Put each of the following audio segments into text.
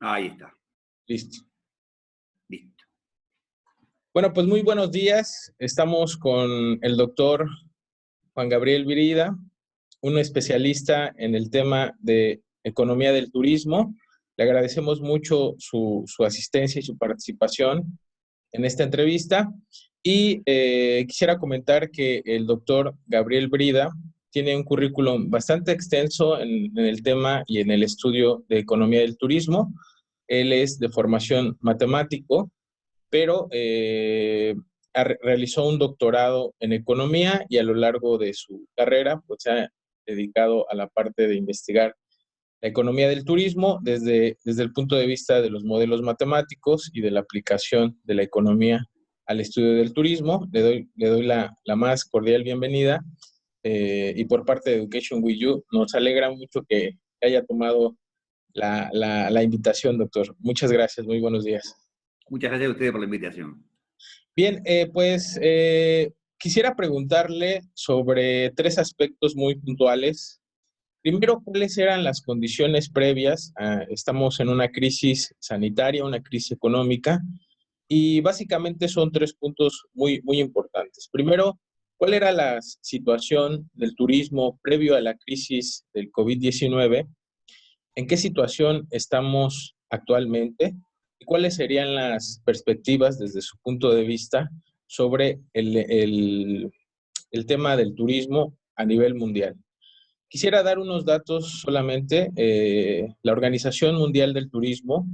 Ahí está. Listo. Listo. Bueno, pues muy buenos días. Estamos con el doctor Juan Gabriel Brida, un especialista en el tema de economía del turismo. Le agradecemos mucho su asistencia y su participación en esta entrevista. Y quisiera comentar que el doctor Gabriel Brida tiene un currículum bastante extenso en el tema y en el estudio de economía del turismo. Él es de formación matemático, pero realizó un doctorado en economía y a lo largo de su carrera pues, se ha dedicado a la parte de investigar la economía del turismo desde el punto de vista de los modelos matemáticos y de la aplicación de la economía al estudio del turismo. Le doy la más cordial bienvenida y por parte de Education with You nos alegra mucho que haya tomado la invitación, doctor. Muchas gracias, muy buenos días. Muchas gracias a ustedes por la invitación. Bien, quisiera preguntarle sobre tres aspectos muy puntuales. Primero, ¿cuáles eran las condiciones previas? Estamos en una crisis sanitaria, una crisis económica, y básicamente son tres puntos muy importantes. Primero, ¿cuál era la situación del turismo previo a la crisis del COVID-19? ¿En qué situación estamos actualmente? ¿Y cuáles serían las perspectivas desde su punto de vista sobre el tema del turismo a nivel mundial? Quisiera dar unos datos solamente. La Organización Mundial del Turismo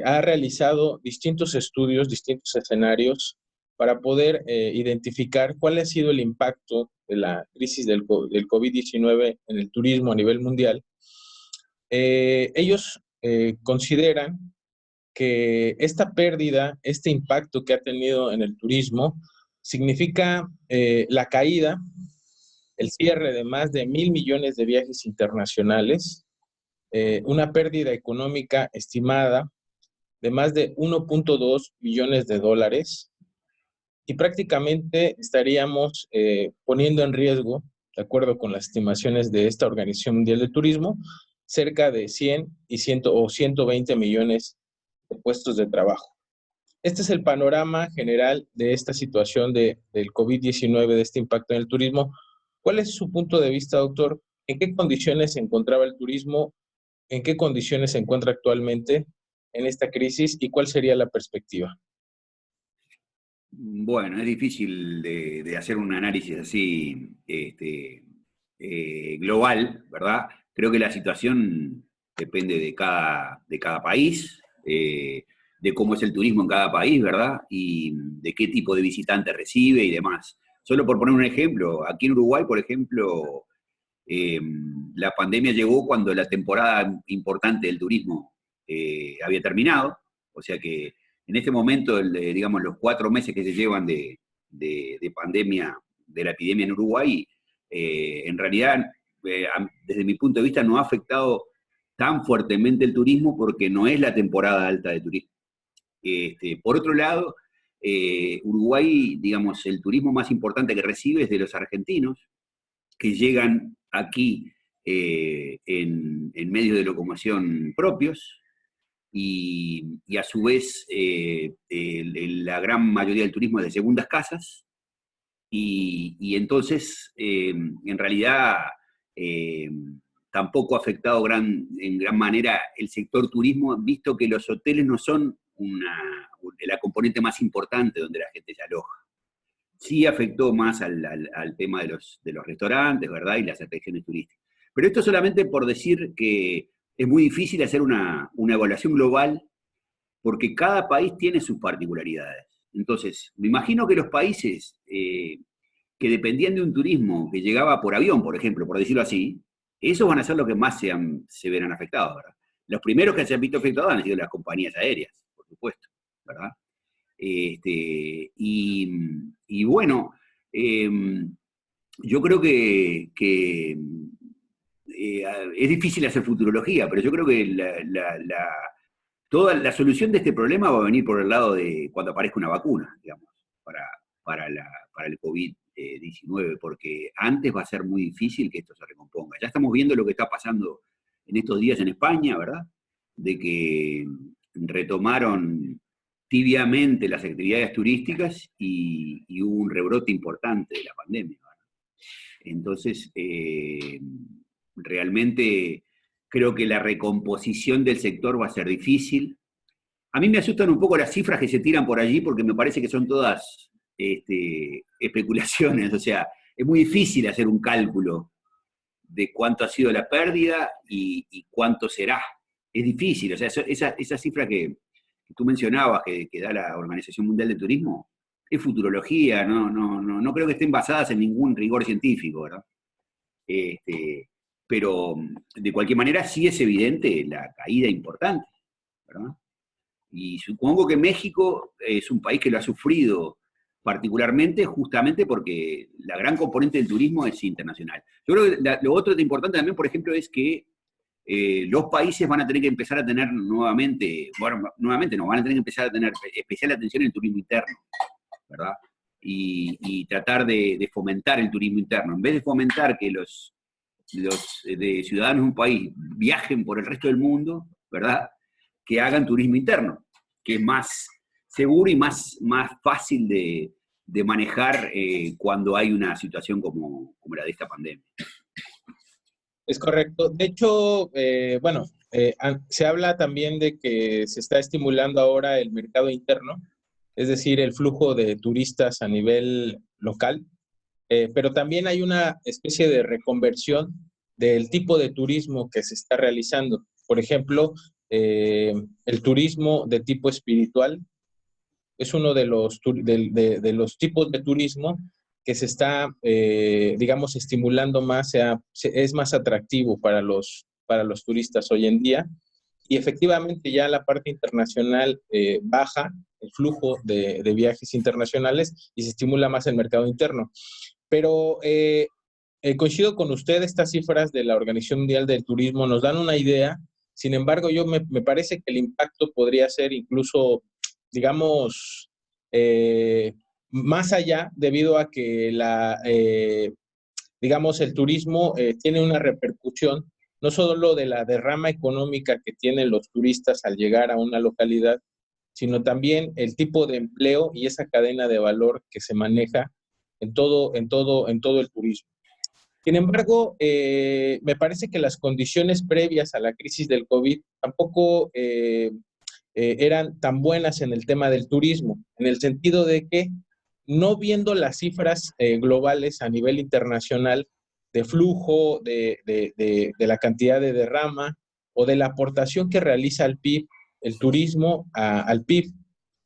ha realizado distintos estudios, distintos escenarios para poder identificar cuál ha sido el impacto de la crisis del COVID-19 en el turismo a nivel mundial. Ellos consideran que esta pérdida, este impacto que ha tenido en el turismo, significa la caída, el cierre de más de 1,000 millones de viajes internacionales, una pérdida económica estimada de más de 1.2 billones de dólares, y prácticamente estaríamos poniendo en riesgo, de acuerdo con las estimaciones de esta Organización Mundial de Turismo, cerca de 100 o 120 millones de puestos de trabajo. Este es el panorama general de esta situación del COVID-19, de este impacto en el turismo. ¿Cuál es su punto de vista, doctor? ¿En qué condiciones se encontraba el turismo? ¿En qué condiciones se encuentra actualmente en esta crisis? ¿Y cuál sería la perspectiva? Bueno, es difícil de hacer un análisis así global, ¿verdad? Creo que la situación depende de cada país, de cómo es el turismo en cada país, ¿verdad? Y de qué tipo de visitante recibe y demás. Solo por poner un ejemplo, aquí en Uruguay, por ejemplo, la pandemia llegó cuando la temporada importante del turismo había terminado, o sea que en este momento, digamos, los 4 meses que se llevan de pandemia, de la epidemia en Uruguay, en realidad, desde mi punto de vista, no ha afectado tan fuertemente el turismo porque no es la temporada alta de turismo. Por otro lado, Uruguay, digamos, el turismo más importante que recibe es de los argentinos, que llegan aquí en medios de locomoción propios, y a su vez la gran mayoría del turismo es de segundas casas, y entonces en realidad eh, tampoco ha afectado en gran manera el sector turismo, visto que los hoteles no son la componente más importante donde la gente se aloja. Sí afectó más al tema de los restaurantes, ¿verdad? Y las atracciones turísticas. Pero esto solamente por decir que es muy difícil hacer una evaluación global porque cada país tiene sus particularidades. Entonces, me imagino que los países que dependían de un turismo que llegaba por avión, por ejemplo, por decirlo así, esos van a ser los que más se verán afectados, ¿verdad? Los primeros que se han visto afectados han sido las compañías aéreas, por supuesto, ¿verdad? Y bueno, yo creo que es difícil hacer futurología, pero yo creo que toda la solución de este problema va a venir por el lado de cuando aparezca una vacuna, digamos, para el COVID-19, porque antes va a ser muy difícil que esto se recomponga. Ya estamos viendo lo que está pasando en estos días en España, ¿verdad? de que retomaron tibiamente las actividades turísticas y hubo un rebrote importante de la pandemia. Entonces, realmente creo que la recomposición del sector va a ser difícil. A mí me asustan un poco las cifras que se tiran por allí porque me parece que son todas especulaciones, o sea, es muy difícil hacer un cálculo de cuánto ha sido la pérdida y cuánto será. Es difícil, o sea, esa cifra que tú mencionabas que da la Organización Mundial de Turismo es futurología, no creo que estén basadas en ningún rigor científico, ¿verdad? Pero de cualquier manera sí es evidente la caída importante, ¿verdad? Y supongo que México es un país que lo ha sufrido particularmente justamente porque la gran componente del turismo es internacional. Yo creo que lo otro importante también, por ejemplo, es que los países van a tener que empezar a tener nuevamente, bueno, nuevamente no, van a tener que empezar a tener especial atención en el turismo interno, ¿verdad? Y tratar de fomentar el turismo interno. En vez de fomentar que los de ciudadanos de un país viajen por el resto del mundo, ¿verdad? Que hagan turismo interno, que es más seguro y más fácil de manejar cuando hay una situación como la de esta pandemia. Es correcto. De hecho, bueno, se habla también de que se está estimulando ahora el mercado interno, es decir, el flujo de turistas a nivel local, pero también hay una especie de reconversión del tipo de turismo que se está realizando. Por ejemplo, el turismo de tipo espiritual es uno de de los tipos de turismo que se está, digamos, estimulando más, es más atractivo para los turistas hoy en día. Y efectivamente ya la parte internacional baja el flujo de viajes internacionales y se estimula más el mercado interno. Pero coincido con usted, estas cifras de la Organización Mundial del Turismo nos dan una idea. Sin embargo, me parece que el impacto podría ser incluso, digamos, más allá, debido a que digamos, el turismo tiene una repercusión, no solo de la derrama económica que tienen los turistas al llegar a una localidad, sino también el tipo de empleo y esa cadena de valor que se maneja en todo el turismo. Sin embargo, me parece que las condiciones previas a la crisis del COVID tampoco eran tan buenas en el tema del turismo, en el sentido de que no viendo las cifras globales a nivel internacional de flujo, de la cantidad de derrama o de la aportación que realiza el PIB, el turismo al PIB,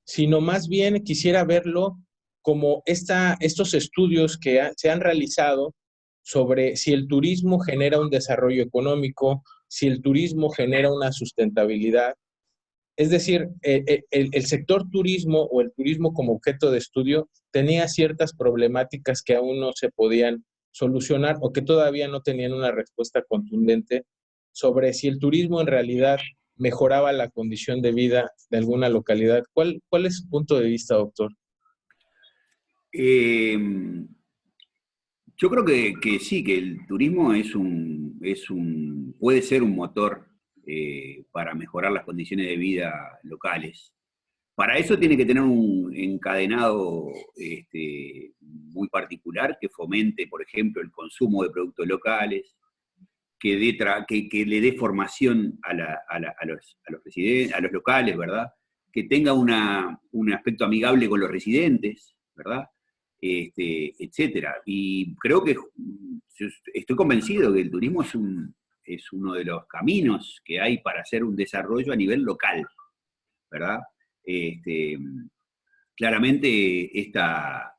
sino más bien quisiera verlo como estos estudios que se han realizado sobre si el turismo genera un desarrollo económico, si el turismo genera una sustentabilidad. Es decir, el sector turismo o el turismo como objeto de estudio tenía ciertas problemáticas que aún no se podían solucionar o que todavía no tenían una respuesta contundente sobre si el turismo en realidad mejoraba la condición de vida de alguna localidad. ¿Cuál es su punto de vista, doctor? Eh, yo creo que sí, que el turismo puede ser un motor para mejorar las condiciones de vida locales. Para eso tiene que tener un encadenado muy particular que fomente, por ejemplo, el consumo de productos locales, que le dé formación a los residentes, a los locales, ¿verdad? Que tenga un aspecto amigable con los residentes, ¿verdad? Etcétera. Y creo que estoy convencido que el turismo es uno de los caminos que hay para hacer un desarrollo a nivel local, ¿verdad? Este, Claramente esta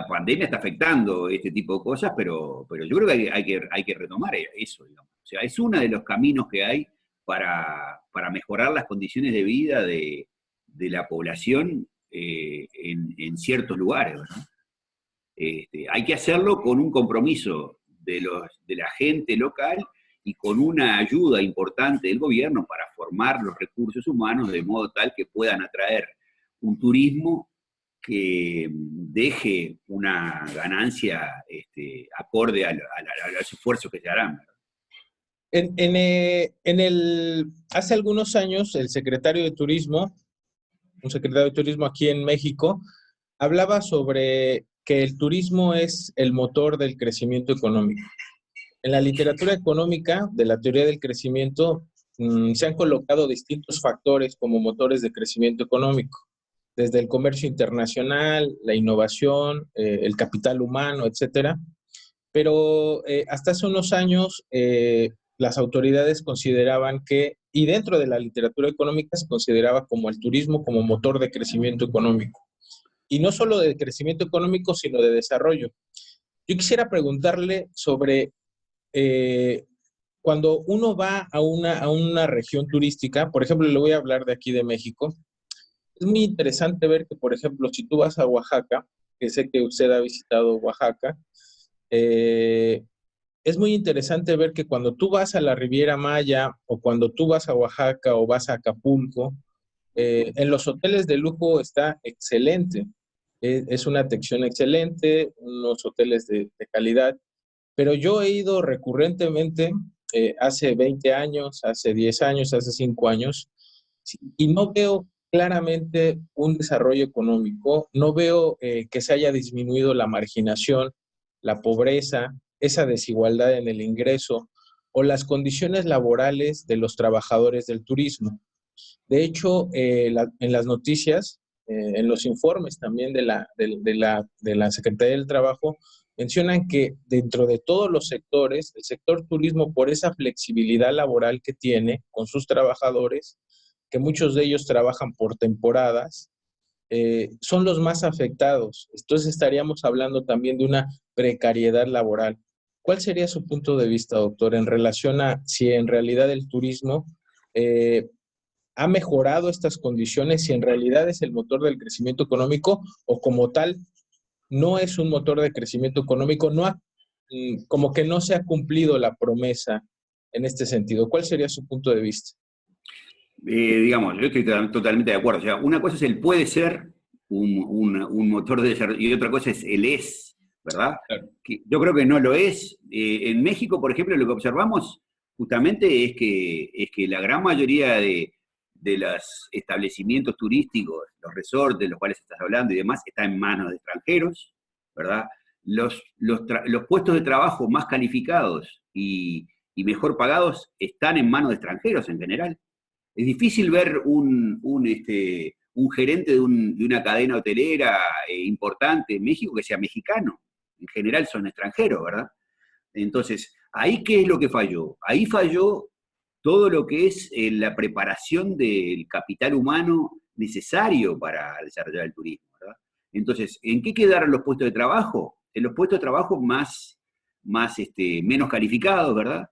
pandemia está afectando este tipo de cosas, pero yo creo que hay que retomar eso, digamos. O sea, es uno de los caminos que hay para mejorar las condiciones de vida de la población en ciertos lugares, ¿no? Hay que hacerlo con un compromiso de la gente local y con una ayuda importante del gobierno para formar los recursos humanos de modo tal que puedan atraer un turismo que deje una ganancia acorde a los esfuerzos que se harán. Hace algunos años, el secretario de Turismo, un secretario de Turismo aquí en México, hablaba sobre que el turismo es el motor del crecimiento económico. En la literatura económica de la teoría del crecimiento se han colocado distintos factores como motores de crecimiento económico, desde el comercio internacional, la innovación, el capital humano, etcétera. Pero hasta hace unos años las autoridades consideraban que, y dentro de la literatura económica se consideraba como el turismo como motor de crecimiento económico. Y no solo de crecimiento económico, sino de desarrollo. Yo quisiera preguntarle sobre eh, cuando uno va a una región turística, por ejemplo, le voy a hablar de aquí de México, es muy interesante ver que, por ejemplo, si tú vas a Oaxaca, que sé que usted ha visitado Oaxaca, eh, es muy interesante ver que cuando tú vas a la Riviera Maya o cuando tú vas a Oaxaca o vas a Acapulco, en los hoteles de lujo está excelente. Es una atención excelente, unos hoteles de calidad, pero yo he ido recurrentemente hace 20 años, hace 10 años, hace 5 años, y no veo claramente un desarrollo económico, no veo que se haya disminuido la marginación, la pobreza, esa desigualdad en el ingreso o las condiciones laborales de los trabajadores del turismo. De hecho, en las noticias, en los informes también de la Secretaría del Trabajo, mencionan que dentro de todos los sectores, el sector turismo, por esa flexibilidad laboral que tiene con sus trabajadores, que muchos de ellos trabajan por temporadas, son los más afectados. Entonces estaríamos hablando también de una precariedad laboral. ¿Cuál sería su punto de vista, doctor, en relación a si en realidad el turismo eh, ha mejorado estas condiciones, si en realidad es el motor del crecimiento económico o como tal no es un motor de crecimiento económico, como que no se ha cumplido la promesa en este sentido? ¿Cuál sería su punto de vista? Digamos, yo estoy totalmente de acuerdo. O sea, una cosa es el puede ser un motor de desarrollo y otra cosa es el es, ¿verdad? Claro. Yo creo que no lo es. En México, por ejemplo, lo que observamos justamente es que la gran mayoría de los establecimientos turísticos, los resorts de los cuales estás hablando y demás, están en manos de extranjeros, ¿verdad? Los puestos de trabajo más calificados y mejor pagados están en manos de extranjeros en general. Es difícil ver un gerente de una cadena hotelera importante en México que sea mexicano. En general son extranjeros, ¿verdad? Entonces, ¿ahí qué es lo que falló? Ahí falló todo lo que es la preparación del capital humano necesario para desarrollar el turismo, ¿verdad? Entonces, ¿en qué quedaron los puestos de trabajo? En los puestos de trabajo menos calificados, ¿verdad?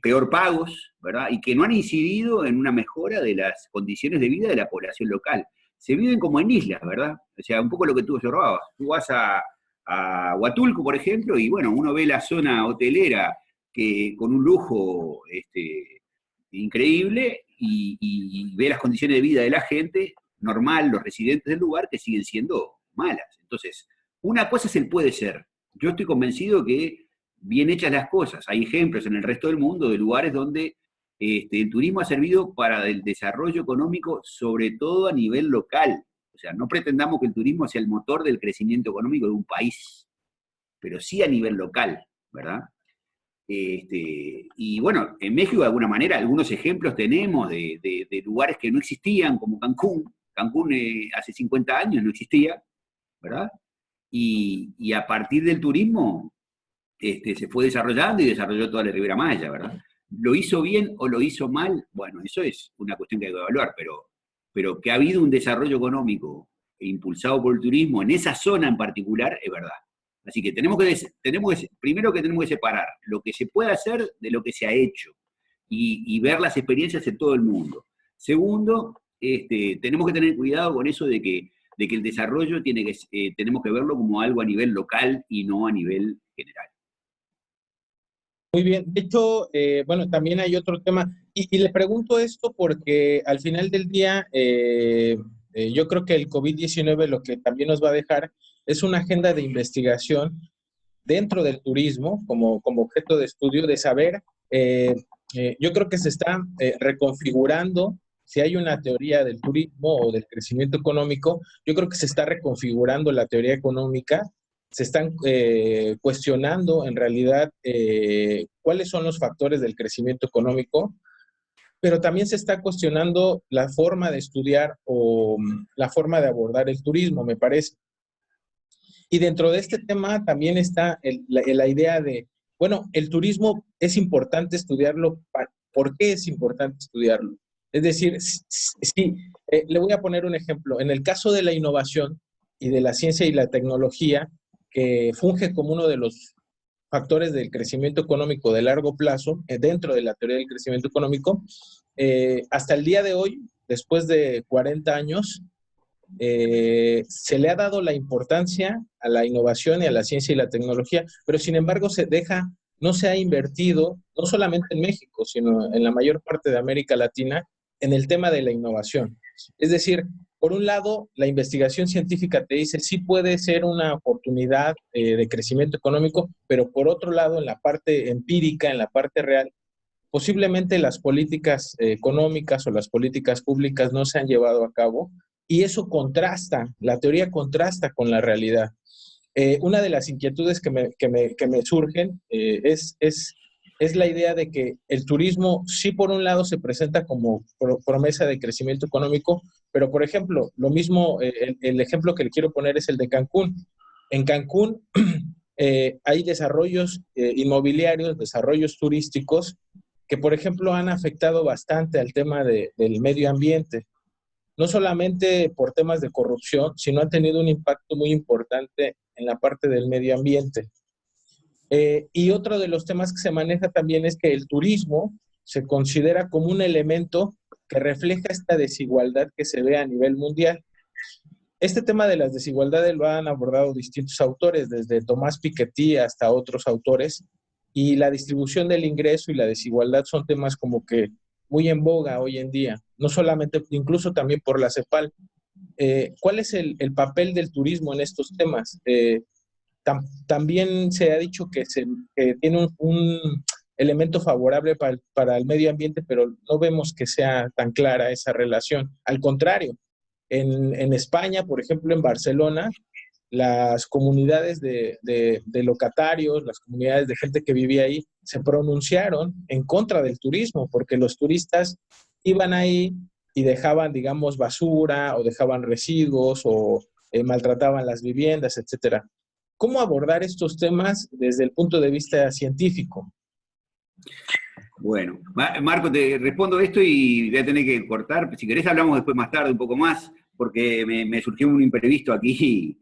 Peor pagos, ¿verdad? Y que no han incidido en una mejora de las condiciones de vida de la población local. Se viven como en islas, ¿verdad? O sea, un poco lo que tú observabas. Tú vas a Huatulco, por ejemplo, y bueno, uno ve la zona hotelera que con un lujo increíble y ve las condiciones de vida de la gente normal, los residentes del lugar, que siguen siendo malas. Entonces, una cosa es el puede ser. Yo estoy convencido que bien hechas las cosas. Hay ejemplos en el resto del mundo de lugares donde el turismo ha servido para el desarrollo económico, sobre todo a nivel local. O sea, no pretendamos que el turismo sea el motor del crecimiento económico de un país, pero sí a nivel local, ¿verdad? Y bueno, en México de alguna manera algunos ejemplos tenemos de lugares que no existían, como Cancún. Cancún hace 50 años no existía, ¿verdad? Y a partir del turismo se fue desarrollando y desarrolló toda la Riviera Maya, ¿verdad? ¿Lo hizo bien o lo hizo mal? Bueno, eso es una cuestión que hay que evaluar, pero que ha habido un desarrollo económico impulsado por el turismo en esa zona en particular, es verdad. Así que primero que tenemos que separar lo que se puede hacer de lo que se ha hecho y ver las experiencias en todo el mundo. Segundo, tenemos que tener cuidado con eso de que el desarrollo tenemos que verlo como algo a nivel local y no a nivel general. Muy bien. De hecho, bueno, también hay otro tema. Y le pregunto esto porque al final del día, yo creo que el COVID-19 lo que también nos va a dejar es una agenda de investigación dentro del turismo como objeto de estudio, de saber, yo creo que se está reconfigurando. Si hay una teoría del turismo o del crecimiento económico, yo creo que se está reconfigurando la teoría económica, se están cuestionando en realidad cuáles son los factores del crecimiento económico, pero también se está cuestionando la forma de estudiar o la forma de abordar el turismo, me parece. Y dentro de este tema también está la idea de, bueno, el turismo es importante estudiarlo. ¿Por qué es importante estudiarlo? Es decir, sí, le voy a poner un ejemplo. En el caso de la innovación y de la ciencia y la tecnología, que funge como uno de los factores del crecimiento económico de largo plazo, dentro de la teoría del crecimiento económico, hasta el día de hoy, después de 40 años, se le ha dado la importancia a la innovación y a la ciencia y la tecnología, pero sin embargo no se ha invertido, no solamente en México, sino en la mayor parte de América Latina, en el tema de la innovación. Es decir, por un lado, la investigación científica te dice sí puede ser una oportunidad de crecimiento económico, pero por otro lado, en la parte empírica, en la parte real, posiblemente las políticas económicas o las políticas públicas no se han llevado a cabo y eso contrasta, la teoría contrasta con la realidad. Una de las inquietudes que me surgen es la idea de que el turismo sí por un lado se presenta como promesa de crecimiento económico, pero por ejemplo, lo mismo, el ejemplo que le quiero poner es el de Cancún. En Cancún hay desarrollos inmobiliarios, desarrollos turísticos que por ejemplo han afectado bastante al tema del medio ambiente, no solamente por temas de corrupción, sino han tenido un impacto muy importante en la parte del medio ambiente. Y otro de los temas que se maneja también es que el turismo se considera como un elemento que refleja esta desigualdad que se ve a nivel mundial. Este tema de las desigualdades lo han abordado distintos autores, desde Tomás Piketty hasta otros autores, y la distribución del ingreso y la desigualdad son temas como que muy en boga hoy en día, no solamente, incluso también por la CEPAL. ¿Cuál es el papel del turismo en estos temas? También se ha dicho que tiene un elemento favorable para el medio ambiente, pero no vemos que sea tan clara esa relación. Al contrario, en España, por ejemplo, en Barcelona, las comunidades de locatarios, las comunidades de gente que vivía ahí, se pronunciaron en contra del turismo, porque los turistas iban ahí y dejaban, digamos, basura o dejaban residuos o maltrataban las viviendas, etcétera. ¿Cómo abordar estos temas desde el punto de vista científico? Bueno, Marco, te respondo esto y voy a tener que cortar. Si querés hablamos después más tarde un poco más, porque me surgió un imprevisto aquí.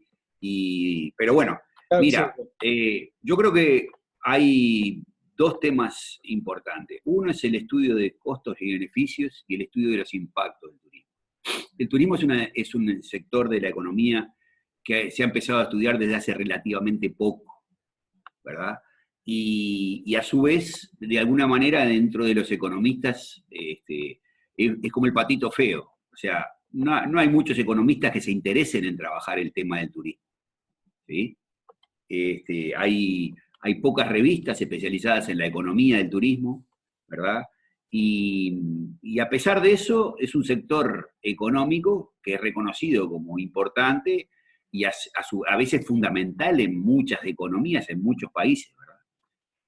Pero bueno, Claro, mira, sí. yo creo que hay dos temas importantes. Uno es el estudio de costos y beneficios y el estudio de los impactos del turismo. El turismo es un sector de la economía que se ha empezado a estudiar desde hace relativamente poco, ¿verdad? Y a su vez, de alguna manera, dentro de los economistas, es como el patito feo. O sea, no hay muchos economistas que se interesen en trabajar el tema del turismo. ¿Sí? Hay pocas revistas especializadas en la economía del turismo, ¿verdad? Y a pesar de eso, es un sector económico que es reconocido como importante y a veces fundamental en muchas economías, en muchos países, ¿verdad?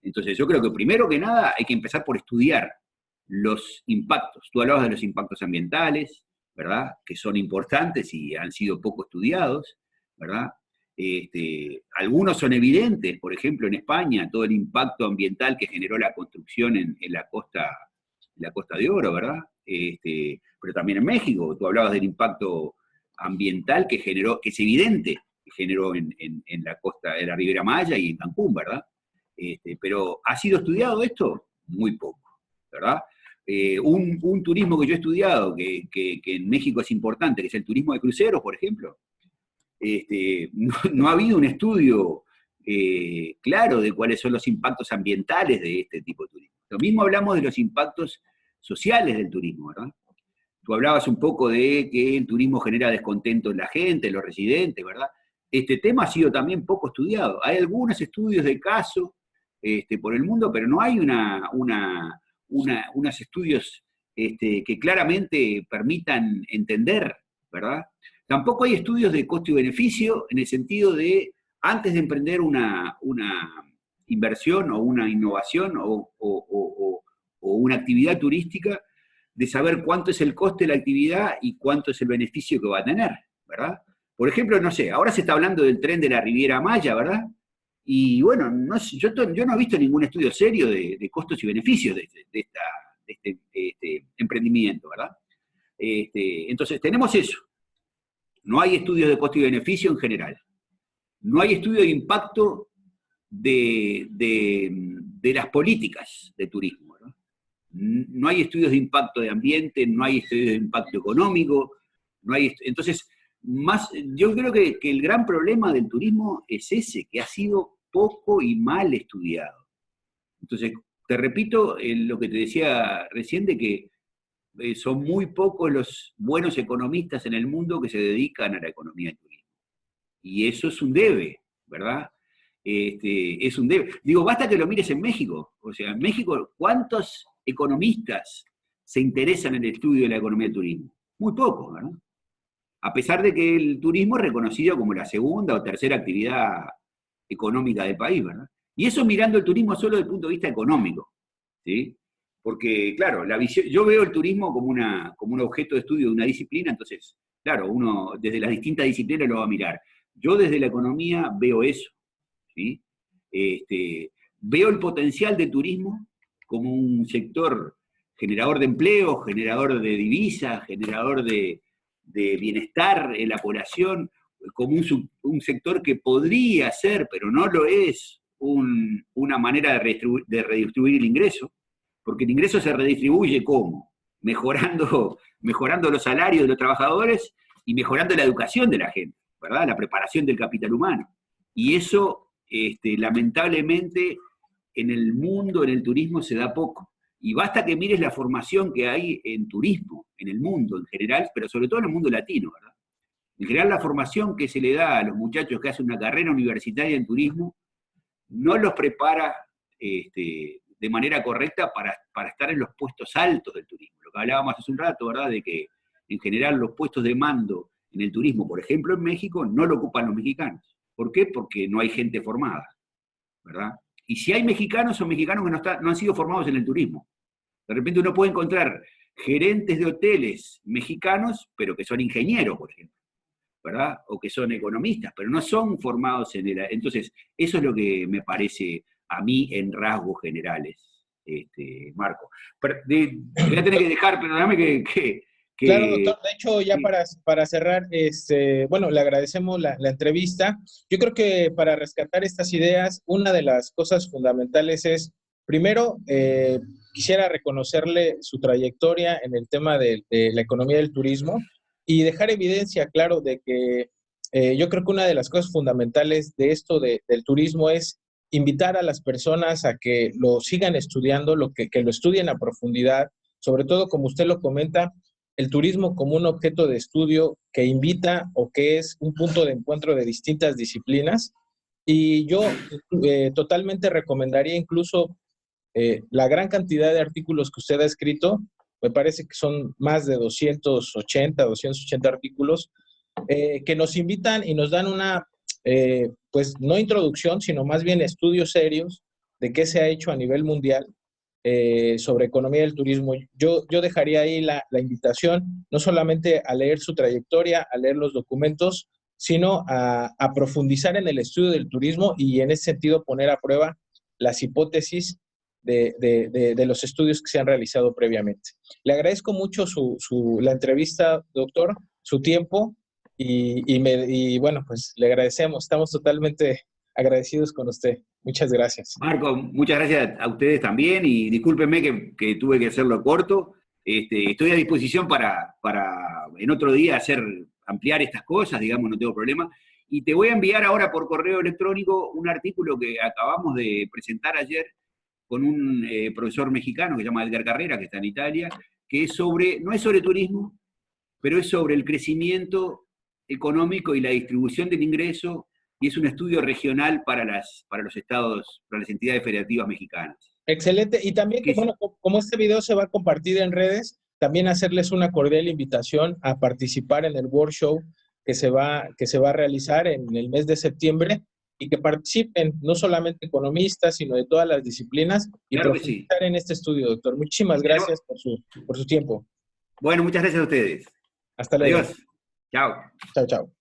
Entonces yo creo que primero que nada hay que empezar por estudiar los impactos. Tú hablabas de los impactos ambientales, ¿verdad? Que son importantes y han sido poco estudiados, ¿verdad? Algunos son evidentes, por ejemplo en España, todo el impacto ambiental que generó la construcción en la Costa de Oro, ¿verdad? Pero también en México, tú hablabas del impacto ambiental que generó, que es evidente, que generó en la costa de la Ribera Maya y en Cancún, ¿verdad? Pero ¿ha sido estudiado esto? Muy poco, ¿verdad? Un turismo que yo he estudiado, que en México es importante, que es el turismo de cruceros, por ejemplo, no ha habido un estudio claro de cuáles son los impactos ambientales de este tipo de turismo. Lo mismo hablamos de los impactos sociales del turismo, ¿verdad? Tú hablabas un poco de que el turismo genera descontento en la gente, en los residentes, ¿verdad? este tema ha sido también poco estudiado. Hay algunos estudios de caso por el mundo, pero no hay unos estudios que claramente permitan entender, ¿verdad? Tampoco hay estudios de costo y beneficio en el sentido de, antes de emprender una inversión o una innovación o una actividad turística, de saber cuánto es el coste de la actividad y cuánto es el beneficio que va a tener, ¿verdad? Por ejemplo, no sé, ahora se está hablando del tren de la Riviera Maya, ¿verdad? Y bueno, yo no he visto ningún estudio serio de costos y beneficios de este emprendimiento, ¿verdad? Entonces, tenemos eso. No hay estudios de costo y beneficio en general. No hay estudio de impacto de las políticas de turismo, ¿no? No hay estudios de impacto de ambiente, no hay estudios de impacto económico, no hay, entonces, yo creo que el gran problema del turismo es ese, que ha sido poco y mal estudiado. Entonces, te repito lo que te decía recién, de que son muy pocos los buenos economistas en el mundo que se dedican a la economía del turismo. Y eso es un debe, ¿verdad? Es un debe. Digo, basta que lo mires en México. O sea, en México, ¿cuántos economistas se interesan en el estudio de la economía del turismo? Muy pocos, ¿verdad? A pesar de que el turismo es reconocido como la segunda o tercera actividad económica del país, ¿verdad? Y eso mirando el turismo solo desde el punto de vista económico, ¿sí? Porque, claro, yo veo el turismo como un objeto de estudio de una disciplina, entonces, claro, uno desde las distintas disciplinas lo va a mirar. Yo desde la economía veo eso, ¿sí? Veo el potencial de turismo como un sector generador de empleo, generador de divisas, generador de bienestar en la población, como un sector que podría ser, pero no lo es, una manera de redistribuir el ingreso, porque el ingreso se redistribuye ¿cómo? Mejorando los salarios de los trabajadores y mejorando la educación de la gente, ¿verdad? La preparación del capital humano. Y eso, lamentablemente, en el mundo, en el turismo, se da poco. Y basta que mires la formación que hay en turismo, en el mundo en general, pero sobre todo en el mundo latino, ¿verdad? En general, la formación que se le da a los muchachos que hacen una carrera universitaria en turismo no los prepara de manera correcta para estar en los puestos altos del turismo. Lo que hablábamos hace un rato, ¿verdad? De que en general los puestos de mando en el turismo, por ejemplo en México, no lo ocupan los mexicanos. ¿Por qué? Porque no hay gente formada, ¿verdad? Y si hay mexicanos, son mexicanos que no han sido formados en el turismo. De repente uno puede encontrar gerentes de hoteles mexicanos, pero que son ingenieros, por ejemplo, ¿verdad? O que son economistas, pero no son formados en el... Entonces, eso es lo que me parece a mí en rasgos generales, Marco. Voy a tener que dejar, perdóname que Claro, doctor. De hecho, ya para cerrar, bueno, le agradecemos la entrevista. Yo creo que para rescatar estas ideas, una de las cosas fundamentales es, primero, quisiera reconocerle su trayectoria en el tema de la economía del turismo y dejar evidencia, claro, de que yo creo que una de las cosas fundamentales de esto del turismo es invitar a las personas a que lo sigan estudiando, que lo estudien a profundidad, sobre todo, como usted lo comenta, el turismo como un objeto de estudio que invita o que es un punto de encuentro de distintas disciplinas. Y yo totalmente recomendaría incluso la gran cantidad de artículos que usted ha escrito, me parece que son más de 280 artículos, que nos invitan y nos dan una, pues no introducción, sino más bien estudios serios de qué se ha hecho a nivel mundial sobre economía del turismo. Yo dejaría ahí la invitación, no solamente a leer su trayectoria, a leer los documentos, sino a profundizar en el estudio del turismo y en ese sentido poner a prueba las hipótesis de los estudios que se han realizado previamente. Le agradezco mucho la entrevista, doctor, su tiempo y bueno, pues le agradecemos, estamos totalmente agradecidos con usted. Muchas gracias. Marco, muchas gracias a ustedes también y discúlpenme que tuve que hacerlo corto. Estoy a disposición para en otro día ampliar estas cosas, digamos, no tengo problema. Y te voy a enviar ahora por correo electrónico un artículo que acabamos de presentar ayer con un profesor mexicano que se llama Edgar Carrera, que está en Italia, que no es sobre turismo, pero es sobre el crecimiento económico y la distribución del ingreso, y es un estudio regional para los estados, para las entidades federativas mexicanas. Excelente. Y también, bueno, como este video se va a compartir en redes, también hacerles una cordial invitación a participar en el workshop que se va a realizar en el mes de septiembre, y que participen no solamente economistas, sino de todas las disciplinas, y claro profundizar en este estudio, doctor. Muchísimas gracias por su tiempo. Bueno, muchas gracias a ustedes. Hasta luego. Adiós. Chao. Chao, chao.